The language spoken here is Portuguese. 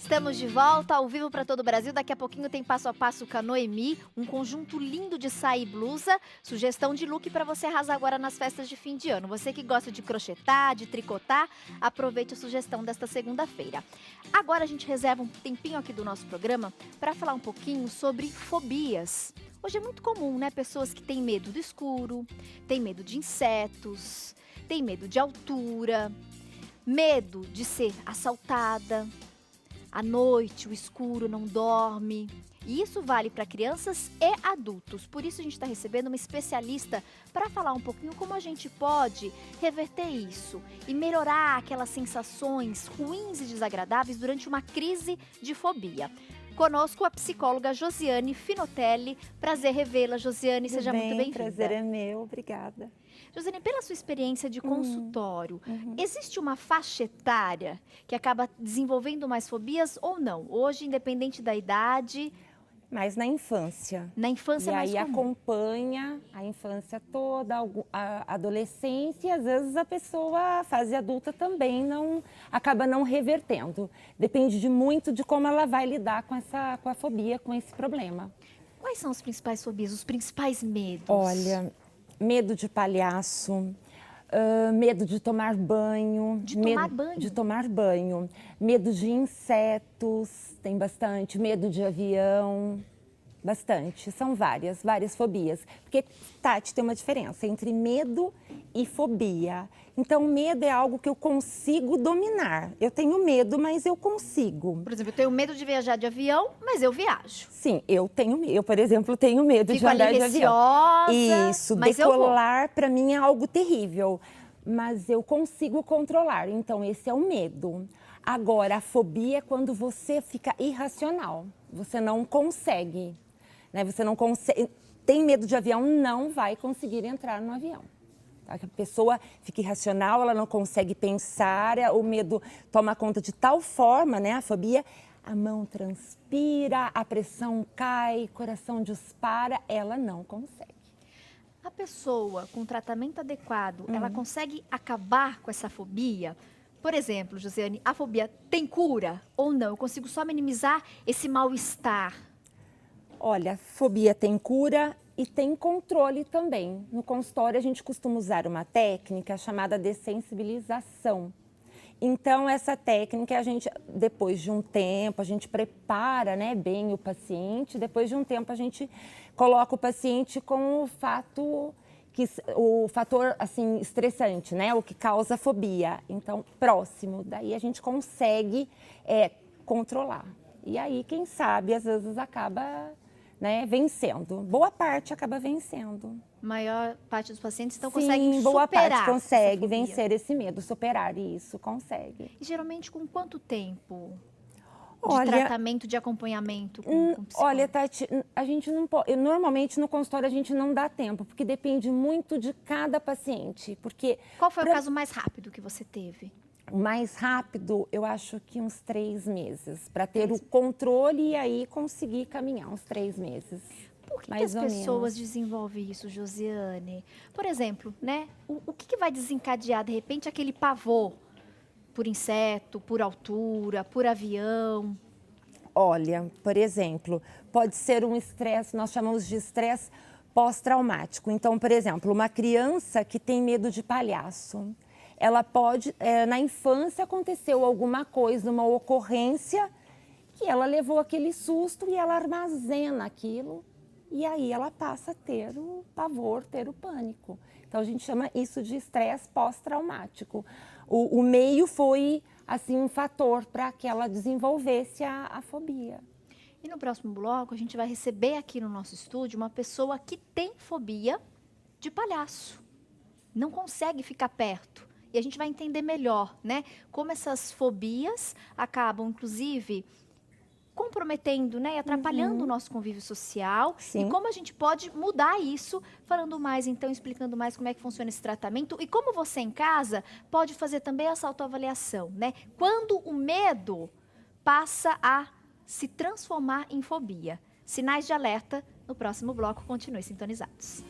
Estamos de volta ao vivo para todo o Brasil. Daqui a pouquinho tem Passo a Passo com a Noemi, um conjunto lindo de saia e blusa. Sugestão de look para você arrasar agora nas festas de fim de ano. Você que gosta de crochetar, de tricotar, aproveite a sugestão desta segunda-feira. Agora a gente reserva um tempinho aqui do nosso programa para falar um pouquinho sobre fobias. Hoje é muito comum, né? Pessoas que têm medo do escuro, têm medo de insetos, têm medo de altura, medo de ser assaltada. À noite, o escuro, não dorme. E isso vale para crianças e adultos. Por isso a gente está recebendo uma especialista para falar um pouquinho como a gente pode reverter isso e melhorar aquelas sensações ruins e desagradáveis durante uma crise de fobia. Conosco a psicóloga Josiane Finotelli. Prazer revê-la, Josiane. Seja muito bem-vinda. Prazer é meu, obrigada. Josiane, pela sua experiência de consultório, existe uma faixa etária que acaba desenvolvendo mais fobias ou não? Hoje, independente da idade... Mas na infância. Na infância é mais comum. E aí acompanha a infância toda, a adolescência e às vezes a pessoa, a fase adulta também, acaba não revertendo. Depende muito de como ela vai lidar com a fobia, com esse problema. Quais são as principais fobias, os principais medos? Olha, medo de palhaço, medo de tomar banho. De tomar banho. Medo de insetos, tem bastante. Medo de avião, bastante. São várias fobias. Porque, Tati, tem uma diferença entre medo e fobia. Então, medo é algo que eu consigo dominar. Eu tenho medo, mas eu consigo. Por exemplo, eu tenho medo de viajar de avião, mas eu viajo. Sim, eu, por exemplo, tenho medo de andar de avião. Isso, decolar para mim é algo terrível. Mas eu consigo controlar, então esse é o medo. Agora, a fobia é quando você fica irracional. Você não consegue, né? Você não consegue... Tem medo de avião, não vai conseguir entrar no avião. A pessoa fica irracional, ela não consegue pensar, o medo toma conta de tal forma, né, a fobia, a mão transpira, a pressão cai, coração dispara, ela não consegue. A pessoa com tratamento adequado, ela consegue acabar com essa fobia? Por exemplo, Josiane, a fobia tem cura ou não? Eu consigo só minimizar esse mal-estar? Olha, fobia tem cura e tem controle também. No consultório, a gente costuma usar uma técnica chamada dessensibilização. Então, essa técnica, depois de um tempo, a gente prepara, né, bem o paciente. Depois de um tempo, a gente coloca o paciente com o fator assim, estressante, né, o que causa fobia. Então, próximo, daí a gente consegue controlar. E aí, quem sabe, às vezes acaba... né, vencendo. Boa parte acaba vencendo. Maior parte dos pacientes então conseguem superar. Sim, boa parte consegue vencer esse medo, superar isso, consegue. E geralmente com quanto tempo de tratamento, de acompanhamento com psicólogo? Olha, Tati, a gente não pode... Normalmente no consultório a gente não dá tempo, porque depende muito de cada paciente. Porque qual foi o caso mais rápido que você teve? O mais rápido, eu acho que uns 3 meses, para ter o controle e aí conseguir caminhar uns 3 meses. Por que as pessoas desenvolvem isso, Josiane? Por exemplo, né? O que vai desencadear, de repente, aquele pavor por inseto, por altura, por avião? Olha, por exemplo, pode ser um estresse, nós chamamos de estresse pós-traumático. Então, por exemplo, uma criança que tem medo de palhaço, ela pode, na infância aconteceu alguma coisa, uma ocorrência, que ela levou aquele susto e ela armazena aquilo e aí ela passa a ter o pavor, ter o pânico. Então a gente chama isso de estresse pós-traumático. O meio foi assim um fator para que ela desenvolvesse a fobia. E no próximo bloco a gente vai receber aqui no nosso estúdio uma pessoa que tem fobia de palhaço, não consegue ficar perto. E a gente vai entender melhor, né, como essas fobias acabam, inclusive, comprometendo, né, e atrapalhando o nosso convívio social. Sim. E como a gente pode mudar isso, falando mais, então, explicando mais como é que funciona esse tratamento e como você em casa pode fazer também essa autoavaliação, né? Quando o medo passa a se transformar em fobia. Sinais de alerta no próximo bloco, continue sintonizados.